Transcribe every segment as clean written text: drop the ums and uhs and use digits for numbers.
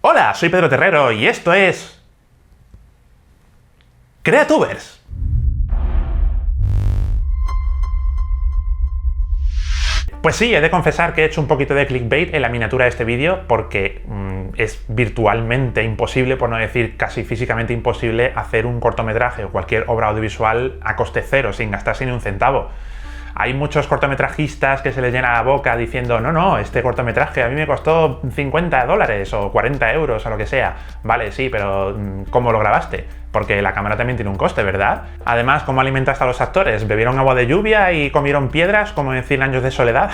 Hola, soy Pedro Terrero y esto es... Creatubers. Pues sí, he de confesar que he hecho un poquito de clickbait en la miniatura de este vídeo porque es virtualmente imposible, por no decir casi físicamente imposible, hacer un cortometraje o cualquier obra audiovisual a coste cero, sin gastarse ni un centavo. Hay muchos cortometrajistas que se les llena la boca diciendo no, este cortometraje a mí me costó $50 o 40 euros o lo que sea. Vale, sí, pero ¿cómo lo grabaste? Porque la cámara también tiene un coste, ¿verdad? Además, ¿cómo alimentaste a los actores? ¿Bebieron agua de lluvia y comieron piedras como en 100 años de soledad?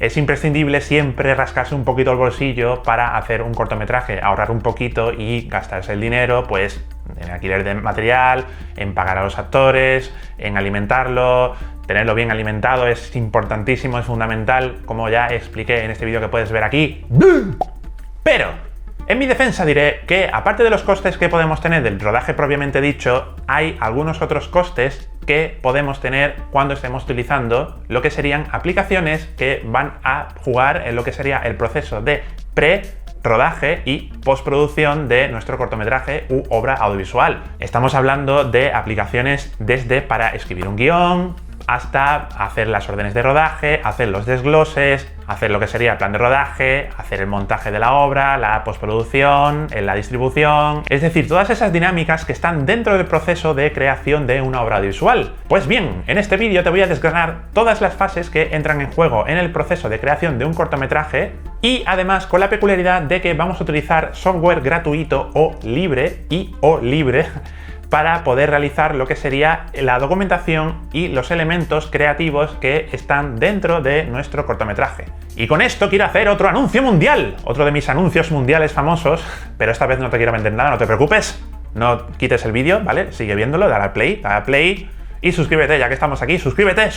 Es imprescindible siempre rascarse un poquito el bolsillo para hacer un cortometraje, ahorrar un poquito y gastarse el dinero, pues, en alquiler de material, en pagar a los actores, en alimentarlo. Tenerlo bien alimentado es importantísimo, es fundamental, como ya expliqué en este vídeo que puedes ver aquí. Pero, en mi defensa diré que, aparte de los costes que podemos tener del rodaje propiamente dicho, hay algunos otros costes que podemos tener cuando estemos utilizando lo que serían aplicaciones que van a jugar en lo que sería el proceso de rodaje y postproducción de nuestro cortometraje u obra audiovisual. Estamos hablando de aplicaciones desde para escribir un guión, hasta hacer las órdenes de rodaje, hacer los desgloses, hacer lo que sería el plan de rodaje, hacer el montaje de la obra, la postproducción, la distribución, es decir, todas esas dinámicas que están dentro del proceso de creación de una obra audiovisual. Pues bien, en este vídeo te voy a desgranar todas las fases que entran en juego en el proceso de creación de un cortometraje y además con la peculiaridad de que vamos a utilizar software gratuito o libre para poder realizar lo que sería la documentación y los elementos creativos que están dentro de nuestro cortometraje. Y con esto quiero hacer otro anuncio mundial, otro de mis anuncios mundiales famosos, pero esta vez no te quiero vender nada, no te preocupes, no quites el vídeo, ¿vale? Sigue viéndolo, dale a play y suscríbete, ya que estamos aquí, ¡suscríbete!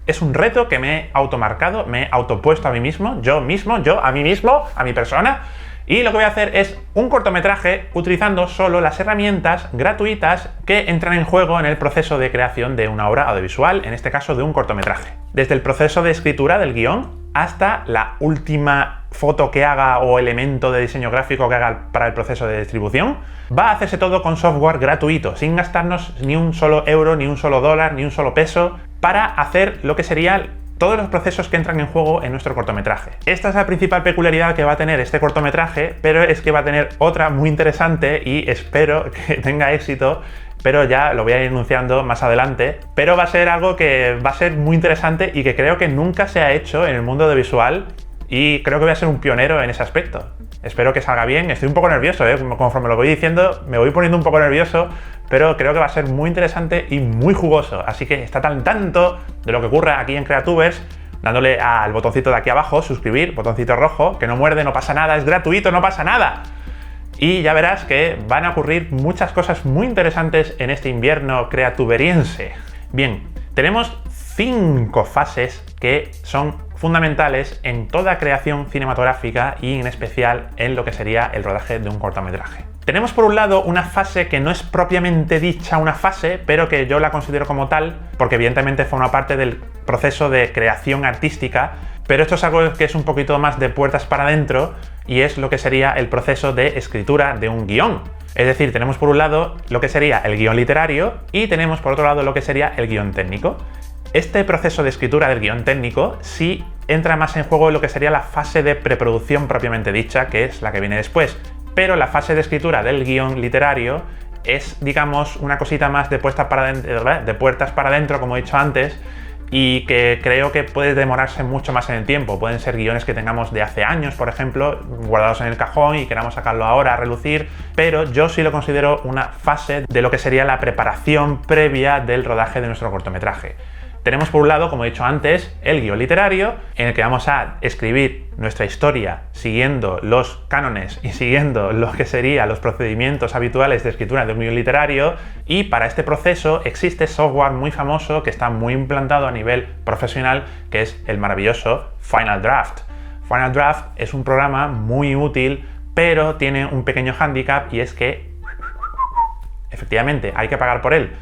Es un reto que me he automarcado, me he autopuesto a mí mismo, yo a mí mismo, a mi persona. Y lo que voy a hacer es un cortometraje utilizando solo las herramientas gratuitas que entran en juego en el proceso de creación de una obra audiovisual, en este caso de un cortometraje. Desde el proceso de escritura del guión hasta la última foto que haga o elemento de diseño gráfico que haga para el proceso de distribución, va a hacerse todo con software gratuito, sin gastarnos ni un solo euro, ni un solo dólar, ni un solo peso, para hacer lo que sería todos los procesos que entran en juego en nuestro cortometraje. Esta es la principal peculiaridad que va a tener este cortometraje, pero es que va a tener otra muy interesante y espero que tenga éxito, pero ya lo voy a ir anunciando más adelante. Pero va a ser algo que va a ser muy interesante y que creo que nunca se ha hecho en el mundo audiovisual y creo que voy a ser un pionero en ese aspecto. Espero que salga bien, estoy un poco nervioso, conforme lo voy diciendo, me voy poniendo un poco nervioso, pero creo que va a ser muy interesante y muy jugoso. Así que está al tanto de lo que ocurra aquí en Creatubers, dándole al botoncito de aquí abajo, suscribir, botoncito rojo, que no muerde, no pasa nada, es gratuito, no pasa nada. Y ya verás que van a ocurrir muchas cosas muy interesantes en este invierno creatuberiense. Bien, tenemos 5 fases que son fundamentales en toda creación cinematográfica y en especial en lo que sería el rodaje de un cortometraje. Tenemos por un lado una fase que no es propiamente dicha una fase, pero que yo la considero como tal, porque evidentemente forma parte del proceso de creación artística, pero esto es algo que es un poquito más de puertas para adentro y es lo que sería el proceso de escritura de un guión. Es decir, tenemos por un lado lo que sería el guión literario y tenemos por otro lado lo que sería el guión técnico. Este proceso de escritura del guión técnico sí entra más en juego en lo que sería la fase de preproducción propiamente dicha, que es la que viene después. Pero la fase de escritura del guión literario es, digamos, una cosita más de puertas para adentro, como he dicho antes, y que creo que puede demorarse mucho más en el tiempo. Pueden ser guiones que tengamos de hace años, por ejemplo, guardados en el cajón y queramos sacarlo ahora a relucir, pero yo sí lo considero una fase de lo que sería la preparación previa del rodaje de nuestro cortometraje. Tenemos por un lado, como he dicho antes, el guión literario, en el que vamos a escribir nuestra historia siguiendo los cánones y siguiendo lo que serían los procedimientos habituales de escritura de un guión literario, y para este proceso existe software muy famoso que está muy implantado a nivel profesional, que es el maravilloso Final Draft. Final Draft es un programa muy útil, pero tiene un pequeño hándicap y es que efectivamente hay que pagar por él.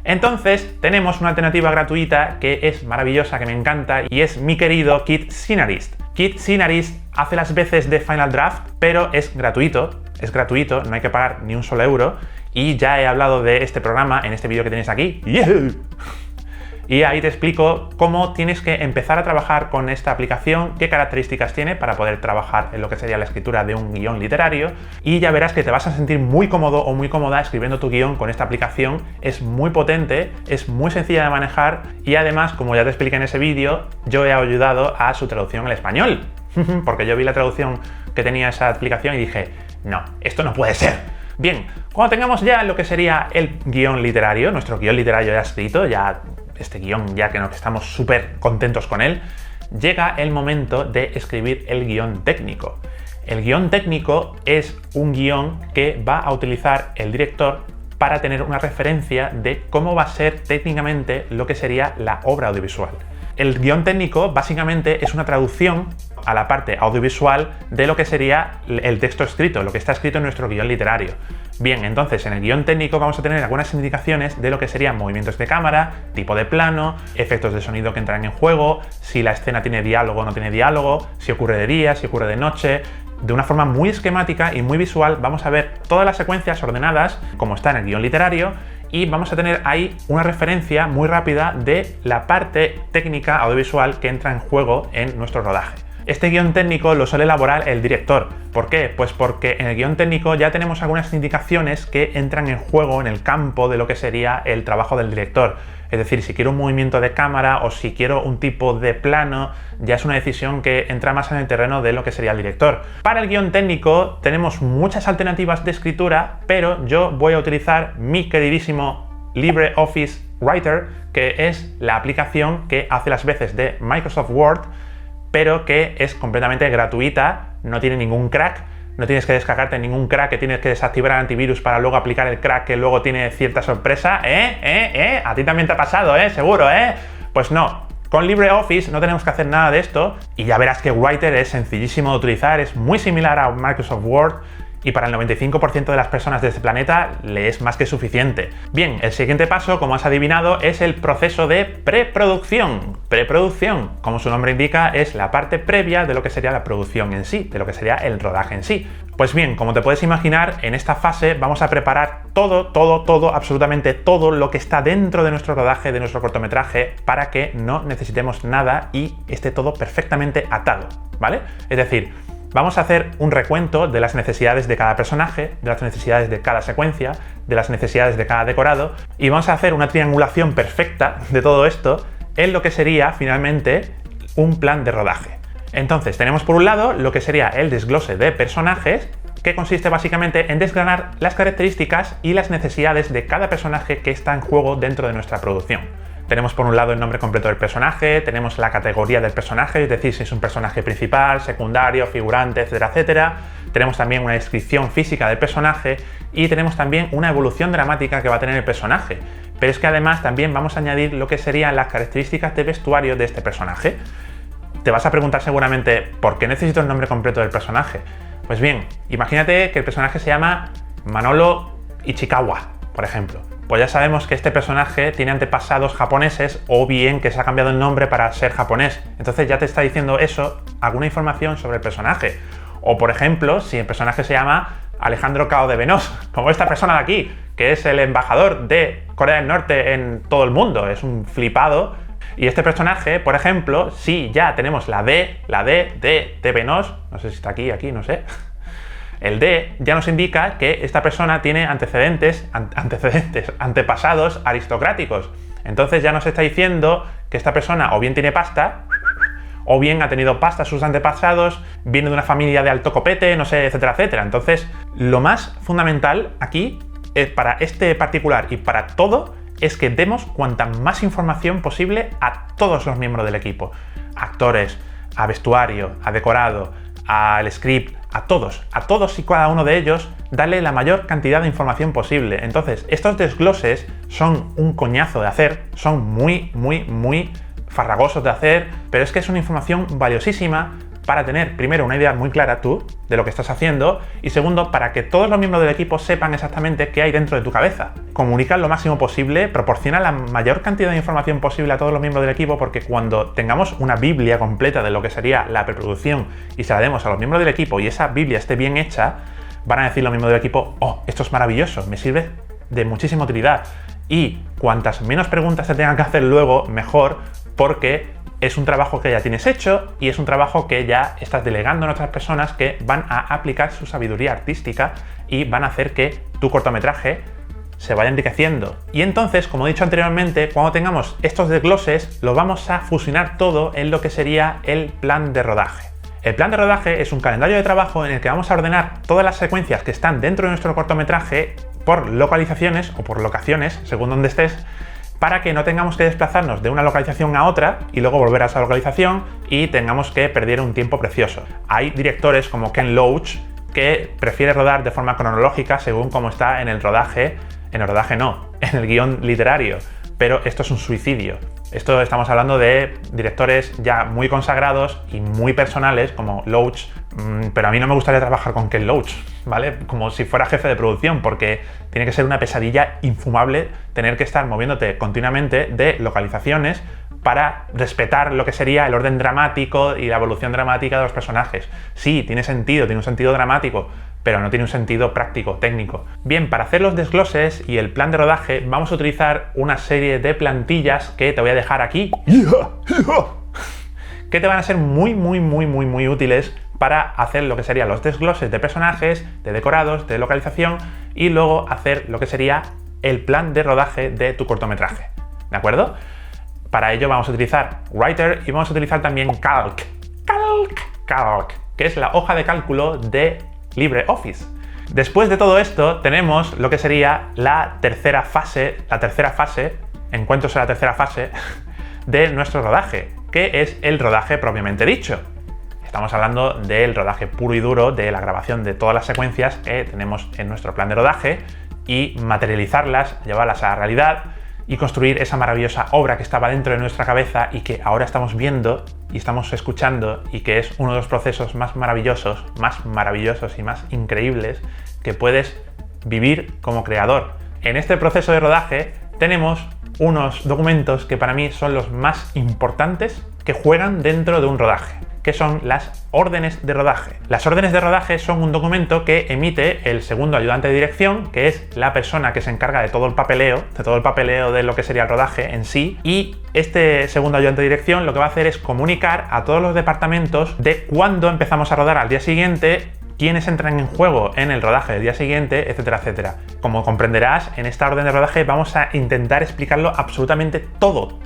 Entonces tenemos una alternativa gratuita que es maravillosa, que me encanta, y es mi querido Kit Scenarist. Kit Scenaries hace las veces de Final Draft, pero es gratuito, no hay que pagar ni un solo euro, y ya he hablado de este programa en este vídeo que tenéis aquí. ¡Yeah! Y ahí te explico cómo tienes que empezar a trabajar con esta aplicación, qué características tiene para poder trabajar en lo que sería la escritura de un guión literario, y ya verás que te vas a sentir muy cómodo o muy cómoda escribiendo tu guión con esta aplicación. Es muy potente, es muy sencilla de manejar y además, como ya te expliqué en ese vídeo, yo he ayudado a su traducción al español, porque yo vi la traducción que tenía esa aplicación y dije, no, esto no puede ser. Bien, cuando tengamos ya lo que sería el guión literario, nuestro guión literario ya escrito, ya este guión ya que estamos súper contentos con él, llega el momento de escribir el guión técnico. El guión técnico es un guión que va a utilizar el director para tener una referencia de cómo va a ser técnicamente lo que sería la obra audiovisual. El guión técnico básicamente es una traducción a la parte audiovisual de lo que sería el texto escrito, lo que está escrito en nuestro guión literario. Bien, entonces en el guión técnico vamos a tener algunas indicaciones de lo que serían movimientos de cámara, tipo de plano, efectos de sonido que entran en juego, si la escena tiene diálogo o no tiene diálogo, si ocurre de día, si ocurre de noche. De una forma muy esquemática y muy visual vamos a ver todas las secuencias ordenadas como está en el guión literario, y vamos a tener ahí una referencia muy rápida de la parte técnica audiovisual que entra en juego en nuestro rodaje. Este guión técnico lo suele elaborar el director. ¿Por qué? Pues porque en el guión técnico ya tenemos algunas indicaciones que entran en juego en el campo de lo que sería el trabajo del director. Es decir, si quiero un movimiento de cámara o si quiero un tipo de plano, ya es una decisión que entra más en el terreno de lo que sería el director. Para el guión técnico tenemos muchas alternativas de escritura, pero yo voy a utilizar mi queridísimo LibreOffice Writer, que es la aplicación que hace las veces de Microsoft Word, pero que es completamente gratuita, no tiene ningún crack, no tienes que descargarte ningún crack que tienes que desactivar el antivirus para luego aplicar el crack que luego tiene cierta sorpresa. A ti también te ha pasado, seguro, Pues no, con LibreOffice no tenemos que hacer nada de esto y ya verás que Writer es sencillísimo de utilizar, es muy similar a Microsoft Word, y para el 95% de las personas de este planeta le es más que suficiente. Bien, el siguiente paso, como has adivinado, es el proceso de preproducción. Preproducción, como su nombre indica, es la parte previa de lo que sería la producción en sí, de lo que sería el rodaje en sí. Pues bien, como te puedes imaginar, en esta fase vamos a preparar todo, absolutamente todo lo que está dentro de nuestro rodaje, de nuestro cortometraje, para que no necesitemos nada y esté todo perfectamente atado, ¿vale? Es decir, vamos a hacer un recuento de las necesidades de cada personaje, de las necesidades de cada secuencia, de las necesidades de cada decorado, y vamos a hacer una triangulación perfecta de todo esto en lo que sería finalmente un plan de rodaje. Entonces tenemos por un lado lo que sería el desglose de personajes, que consiste básicamente en desgranar las características y las necesidades de cada personaje que está en juego dentro de nuestra producción. Tenemos por un lado el nombre completo del personaje, tenemos la categoría del personaje, es decir, si es un personaje principal, secundario, figurante, etcétera, etcétera. Tenemos también una descripción física del personaje y tenemos también una evolución dramática que va a tener el personaje. Pero es que además también vamos a añadir lo que serían las características de vestuario de este personaje. Te vas a preguntar seguramente, ¿por qué necesito el nombre completo del personaje? Pues bien, imagínate que el personaje se llama Manolo Ichikawa, por ejemplo. Pues ya sabemos que este personaje tiene antepasados japoneses o bien que se ha cambiado el nombre para ser japonés. Entonces ya te está diciendo eso, alguna información sobre el personaje. O por ejemplo, si el personaje se llama Alejandro Cao de Venós, como esta persona de aquí, que es el embajador de Corea del Norte en todo el mundo, es un flipado. Y este personaje, por ejemplo, si ya tenemos la D de Venós, no sé si está aquí, no sé. El D ya nos indica que esta persona tiene antepasados aristocráticos. Entonces ya nos está diciendo que esta persona o bien tiene pasta, o bien ha tenido pasta sus antepasados, viene de una familia de alto copete, no sé, etcétera, etcétera. Entonces, lo más fundamental aquí, para este particular y para todo, es que demos cuanta más información posible a todos los miembros del equipo. Actores, a vestuario, a decorado, al script, a todos y cada uno de ellos, darle la mayor cantidad de información posible. Entonces, estos desgloses son un coñazo de hacer, son muy farragosos de hacer, pero es que es una información valiosísima para tener, primero, una idea muy clara tú de lo que estás haciendo y segundo, para que todos los miembros del equipo sepan exactamente qué hay dentro de tu cabeza. Comunica lo máximo posible, proporciona la mayor cantidad de información posible a todos los miembros del equipo, porque cuando tengamos una biblia completa de lo que sería la preproducción y se la demos a los miembros del equipo y esa biblia esté bien hecha, van a decir los miembros del equipo: oh, esto es maravilloso, me sirve de muchísima utilidad. Y cuantas menos preguntas se tengan que hacer luego, mejor, porque es un trabajo que ya tienes hecho y es un trabajo que ya estás delegando en otras personas que van a aplicar su sabiduría artística y van a hacer que tu cortometraje se vaya enriqueciendo. Y entonces, como he dicho anteriormente, cuando tengamos estos desgloses, lo vamos a fusionar todo en lo que sería el plan de rodaje. El plan de rodaje es un calendario de trabajo en el que vamos a ordenar todas las secuencias que están dentro de nuestro cortometraje por localizaciones o por locaciones, según donde estés, para que no tengamos que desplazarnos de una localización a otra y luego volver a esa localización y tengamos que perder un tiempo precioso. Hay directores como Ken Loach que prefiere rodar de forma cronológica según cómo está en el rodaje, en el guión literario, pero esto es un suicidio. Esto estamos hablando de directores ya muy consagrados y muy personales como Loach, pero a mí no me gustaría trabajar con Ken Loach, ¿vale? Como si fuera jefe de producción, porque tiene que ser una pesadilla infumable tener que estar moviéndote continuamente de localizaciones para respetar lo que sería el orden dramático y la evolución dramática de los personajes. Sí, tiene un sentido dramático, pero no tiene un sentido práctico, técnico. Bien, para hacer los desgloses y el plan de rodaje vamos a utilizar una serie de plantillas que te voy a dejar aquí, que te van a ser muy útiles para hacer lo que serían los desgloses de personajes, de decorados, de localización y luego hacer lo que sería el plan de rodaje de tu cortometraje, ¿de acuerdo? Para ello vamos a utilizar Writer y vamos a utilizar también Calc, que es la hoja de cálculo de LibreOffice. Después de todo esto tenemos lo que sería la tercera fase, encuentros en la tercera fase de nuestro rodaje, que es el rodaje propiamente dicho. Estamos hablando del rodaje puro y duro, de la grabación de todas las secuencias que tenemos en nuestro plan de rodaje y materializarlas, llevarlas a la realidad y construir esa maravillosa obra que estaba dentro de nuestra cabeza y que ahora estamos viendo y estamos escuchando y que es uno de los procesos más maravillosos y más increíbles que puedes vivir como creador. En este proceso de rodaje tenemos unos documentos que para mí son los más importantes que juegan dentro de un rodaje, que son las órdenes de rodaje. Las órdenes de rodaje son un documento que emite el segundo ayudante de dirección, que es la persona que se encarga de todo el papeleo de lo que sería el rodaje en sí, y este segundo ayudante de dirección lo que va a hacer es comunicar a todos los departamentos de cuándo empezamos a rodar al día siguiente, quiénes entran en juego en el rodaje del día siguiente, etcétera, etcétera. Como comprenderás, en esta orden de rodaje vamos a intentar explicarlo absolutamente todo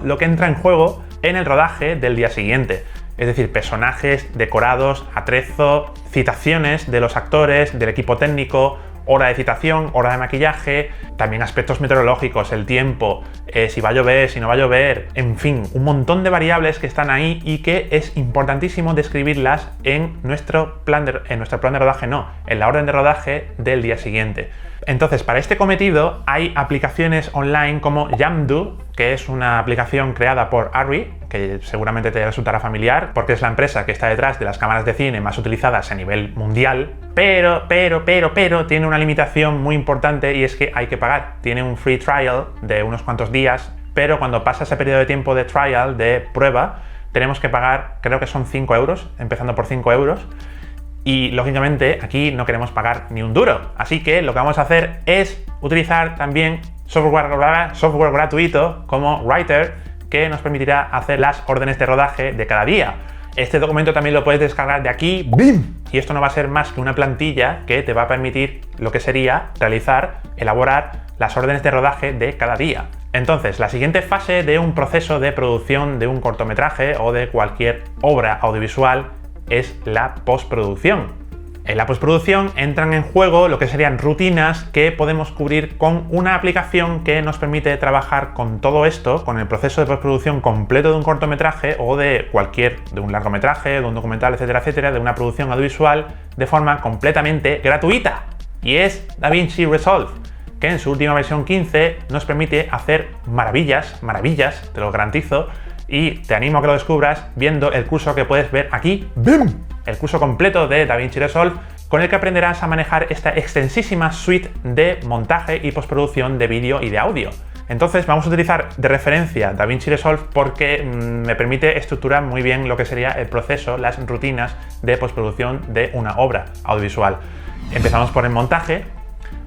lo que entra en juego en el rodaje del día siguiente. Es decir, personajes, decorados, atrezo, citaciones de los actores, del equipo técnico, hora de citación, hora de maquillaje, también aspectos meteorológicos, el tiempo, si va a llover, si no va a llover, en fin, un montón de variables que están ahí y que es importantísimo describirlas en nuestro plan de rodaje, en la orden de rodaje del día siguiente. Entonces, para este cometido hay aplicaciones online como Jamdo, que es una aplicación creada por Arri, que seguramente te resultará familiar, porque es la empresa que está detrás de las cámaras de cine más utilizadas a nivel mundial, pero tiene una limitación muy importante y es que hay que pagar. Tiene un free trial de unos cuantos días, pero cuando pasa ese periodo de tiempo de trial, de prueba, tenemos que pagar, creo que son 5 euros, empezando por 5 euros, y lógicamente aquí no queremos pagar ni un duro, así que lo que vamos a hacer es utilizar también software gratuito como Writer, que nos permitirá hacer las órdenes de rodaje de cada día. Este documento también lo puedes descargar de aquí, ¡bim! Y esto no va a ser más que una plantilla que te va a permitir lo que sería elaborar las órdenes de rodaje de cada día. Entonces, la siguiente fase de un proceso de producción de un cortometraje o de cualquier obra audiovisual es la postproducción. En la postproducción entran en juego lo que serían rutinas que podemos cubrir con una aplicación que nos permite trabajar con todo esto, con el proceso de postproducción completo de un cortometraje o de un largometraje, de un documental, etcétera, etcétera, de una producción audiovisual de forma completamente gratuita. Y es DaVinci Resolve, que en su última versión 15 nos permite hacer maravillas, te lo garantizo, Y te animo a que lo descubras viendo el curso que puedes ver aquí, ¡bim!, el curso completo de DaVinci Resolve, con el que aprenderás a manejar esta extensísima suite de montaje y postproducción de vídeo y de audio. Entonces vamos a utilizar de referencia DaVinci Resolve porque me permite estructurar muy bien lo que sería el proceso, las rutinas de postproducción de una obra audiovisual. Empezamos por el montaje,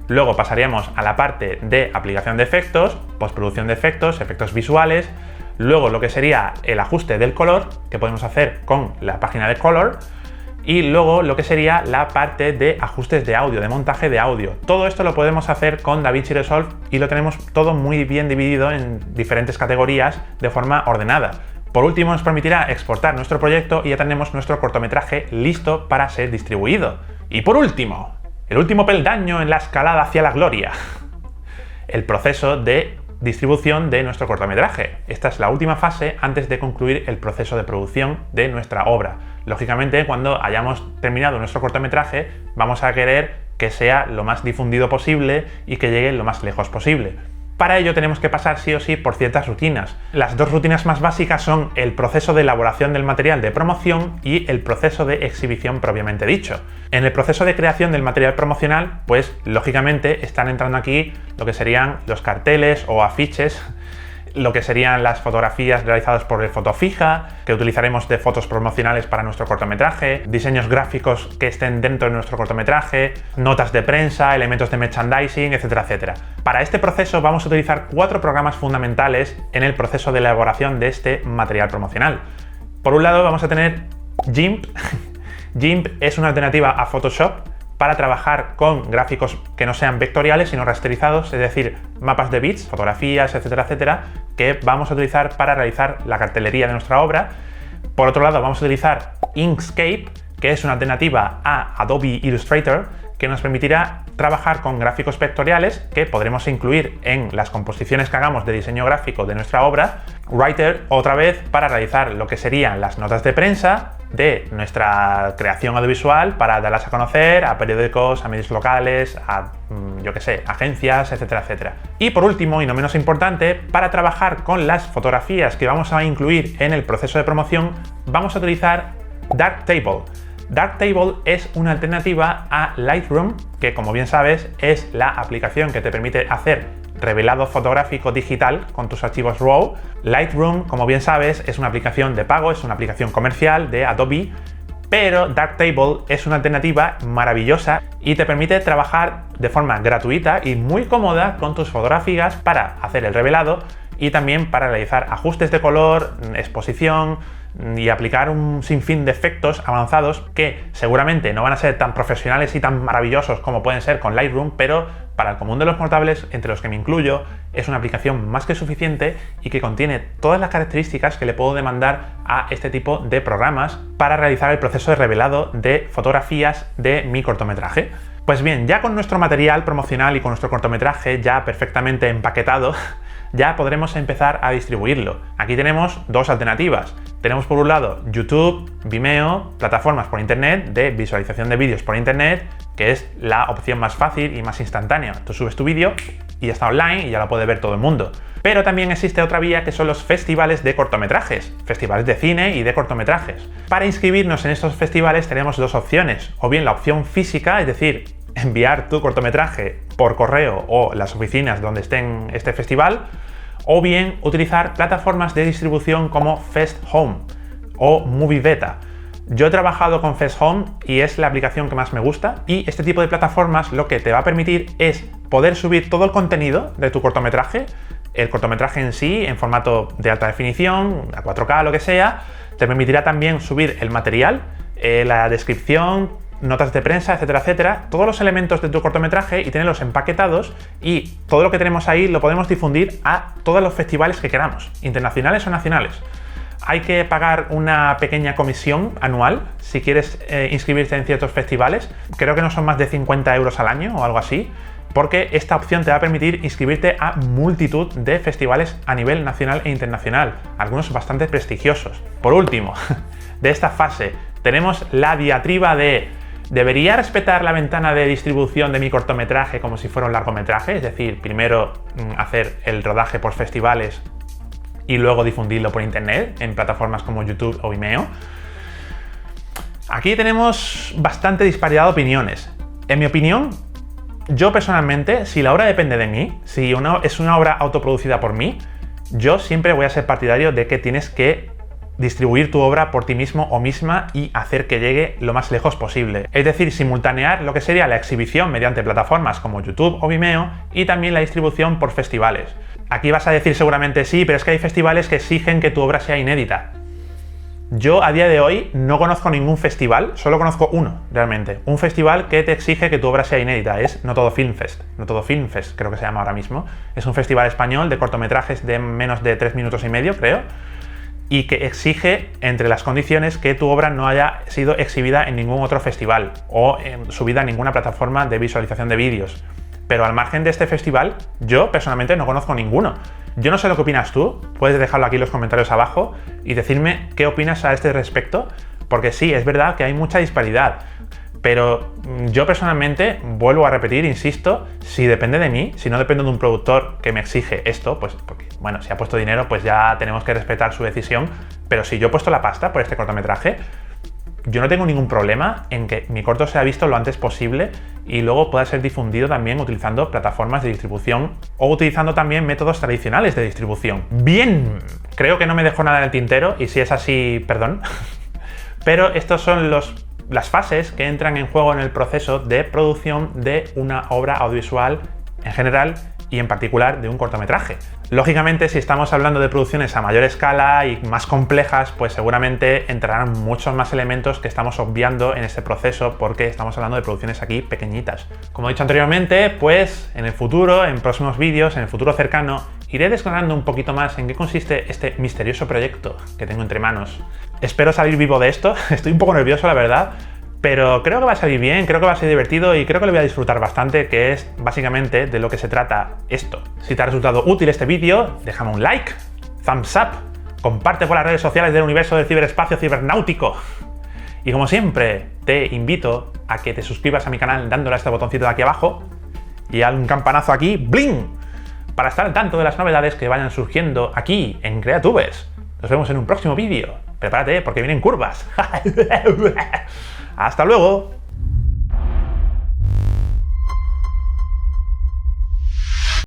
luego pasaríamos a la parte de aplicación de efectos, postproducción de efectos, efectos visuales, luego lo que sería el ajuste del color, que podemos hacer con la página de Color, y luego lo que sería la parte de ajustes de audio, de montaje de audio. Todo esto lo podemos hacer con DaVinci Resolve y lo tenemos todo muy bien dividido en diferentes categorías de forma ordenada. Por último, nos permitirá exportar nuestro proyecto y ya tenemos nuestro cortometraje listo para ser distribuido. Y por último, el último peldaño en la escalada hacia la gloria, el proceso de distribución de nuestro cortometraje. Esta es la última fase antes de concluir el proceso de producción de nuestra obra. Lógicamente, cuando hayamos terminado nuestro cortometraje, vamos a querer que sea lo más difundido posible y que llegue lo más lejos posible. Para ello tenemos que pasar sí o sí por ciertas rutinas. Las dos rutinas más básicas son el proceso de elaboración del material de promoción y el proceso de exhibición propiamente dicho. En el proceso de creación del material promocional, pues lógicamente están entrando aquí lo que serían los carteles o afiches, lo que serían las fotografías realizadas por el Fotofija, que utilizaremos de fotos promocionales para nuestro cortometraje, diseños gráficos que estén dentro de nuestro cortometraje, notas de prensa, elementos de merchandising, etcétera, etcétera. Para este proceso vamos a utilizar 4 programas fundamentales en el proceso de elaboración de este material promocional. Por un lado vamos a tener GIMP. GIMP es una alternativa a Photoshop para trabajar con gráficos que no sean vectoriales sino rasterizados, es decir, mapas de bits, fotografías, etcétera, etcétera, que vamos a utilizar para realizar la cartelería de nuestra obra. Por otro lado, vamos a utilizar Inkscape, que es una alternativa a Adobe Illustrator, que nos permitirá trabajar con gráficos vectoriales que podremos incluir en las composiciones que hagamos de diseño gráfico de nuestra obra. Writer, otra vez, para realizar lo que serían las notas de prensa de nuestra creación audiovisual para darlas a conocer a periódicos, a medios locales, a, yo que sé, agencias, etcétera, etcétera. Y por último, y no menos importante, para trabajar con las fotografías que vamos a incluir en el proceso de promoción, vamos a utilizar Darktable. Darktable es una alternativa a Lightroom, que como bien sabes es la aplicación que te permite hacer revelado fotográfico digital con tus archivos RAW. Lightroom, como bien sabes, es una aplicación de pago, es una aplicación comercial de Adobe, pero Darktable es una alternativa maravillosa y te permite trabajar de forma gratuita y muy cómoda con tus fotografías para hacer el revelado y también para realizar ajustes de color, exposición y aplicar un sinfín de efectos avanzados que seguramente no van a ser tan profesionales y tan maravillosos como pueden ser con Lightroom, pero para el común de los mortales, entre los que me incluyo, es una aplicación más que suficiente y que contiene todas las características que le puedo demandar a este tipo de programas para realizar el proceso de revelado de fotografías de mi cortometraje. Pues bien, ya con nuestro material promocional y con nuestro cortometraje ya perfectamente empaquetado, ya podremos empezar a distribuirlo. Aquí tenemos dos alternativas. Tenemos por un lado YouTube, Vimeo, plataformas por internet de visualización de vídeos por internet, que es la opción más fácil y más instantánea. Tú subes tu vídeo y ya está online y ya lo puede ver todo el mundo. Pero también existe otra vía que son los festivales de cortometrajes, festivales de cine y de cortometrajes. Para inscribirnos en estos festivales tenemos dos opciones, o bien la opción física, es decir, enviar tu cortometraje por correo o las oficinas donde esté en este festival, o bien utilizar plataformas de distribución como Fest Home o Movie Beta. Yo he trabajado con Fest Home y es la aplicación que más me gusta, y este tipo de plataformas lo que te va a permitir es poder subir todo el contenido de tu cortometraje, el cortometraje en sí en formato de alta definición, a 4K, lo que sea. Te permitirá también subir el material, la descripción, notas de prensa, etcétera, etcétera, todos los elementos de tu cortometraje y tenerlos empaquetados, y todo lo que tenemos ahí lo podemos difundir a todos los festivales que queramos, internacionales o nacionales. Hay que pagar una pequeña comisión anual si quieres inscribirte en ciertos festivales. Creo que no son más de 50 euros al año o algo así, porque esta opción te va a permitir inscribirte a multitud de festivales a nivel nacional e internacional, algunos bastante prestigiosos. Por último, de esta fase tenemos la diatriba de: ¿debería respetar la ventana de distribución de mi cortometraje como si fuera un largometraje? Es decir, primero hacer el rodaje por festivales y luego difundirlo por internet en plataformas como YouTube o Vimeo. Aquí tenemos bastante disparidad de opiniones. En mi opinión, yo personalmente, si la obra depende de mí, si es una obra autoproducida por mí, yo siempre voy a ser partidario de que tienes que distribuir tu obra por ti mismo o misma y hacer que llegue lo más lejos posible. Es decir, simultanear lo que sería la exhibición mediante plataformas como YouTube o Vimeo y también la distribución por festivales. Aquí vas a decir seguramente sí, pero es que hay festivales que exigen que tu obra sea inédita. Yo a día de hoy no conozco ningún festival, solo conozco uno realmente. Un festival que te exige que tu obra sea inédita, es No Todo Film Fest. No Todo Film Fest creo que se llama ahora mismo. Es un festival español de cortometrajes de menos de 3 minutos y medio, creo. Y que exige, entre las condiciones, que tu obra no haya sido exhibida en ningún otro festival o subida a ninguna plataforma de visualización de vídeos. Pero al margen de este festival, yo personalmente no conozco ninguno. Yo no sé lo que opinas tú, puedes dejarlo aquí en los comentarios abajo y decirme qué opinas a este respecto, porque sí, es verdad que hay mucha disparidad, pero yo personalmente, vuelvo a repetir, insisto, si depende de mí, si no dependo de un productor que me exige esto, pues porque, bueno, si ha puesto dinero, pues ya tenemos que respetar su decisión, pero si yo he puesto la pasta por este cortometraje, yo no tengo ningún problema en que mi corto sea visto lo antes posible y luego pueda ser difundido también utilizando plataformas de distribución o utilizando también métodos tradicionales de distribución. Bien, creo que no me dejo nada en el tintero y si es así, perdón. Pero estos son las fases que entran en juego en el proceso de producción de una obra audiovisual en general y en particular de un cortometraje. Lógicamente, si estamos hablando de producciones a mayor escala y más complejas, pues seguramente entrarán muchos más elementos que estamos obviando en este proceso porque estamos hablando de producciones aquí pequeñitas. Como he dicho anteriormente, pues en el futuro, en próximos vídeos, en el futuro cercano, iré desgranando un poquito más en qué consiste este misterioso proyecto que tengo entre manos. Espero salir vivo de esto, estoy un poco nervioso la verdad, pero creo que va a salir bien, creo que va a ser divertido y creo que lo voy a disfrutar bastante, que es básicamente de lo que se trata esto. Si te ha resultado útil este vídeo, déjame un like, thumbs up, comparte por las redes sociales del universo del ciberespacio cibernáutico. Y como siempre, te invito a que te suscribas a mi canal dándole a este botoncito de aquí abajo y a un campanazo aquí, ¡bling!, para estar al tanto de las novedades que vayan surgiendo aquí en Creatubers. Nos vemos en un próximo vídeo. Prepárate porque vienen curvas. ¡Hasta luego!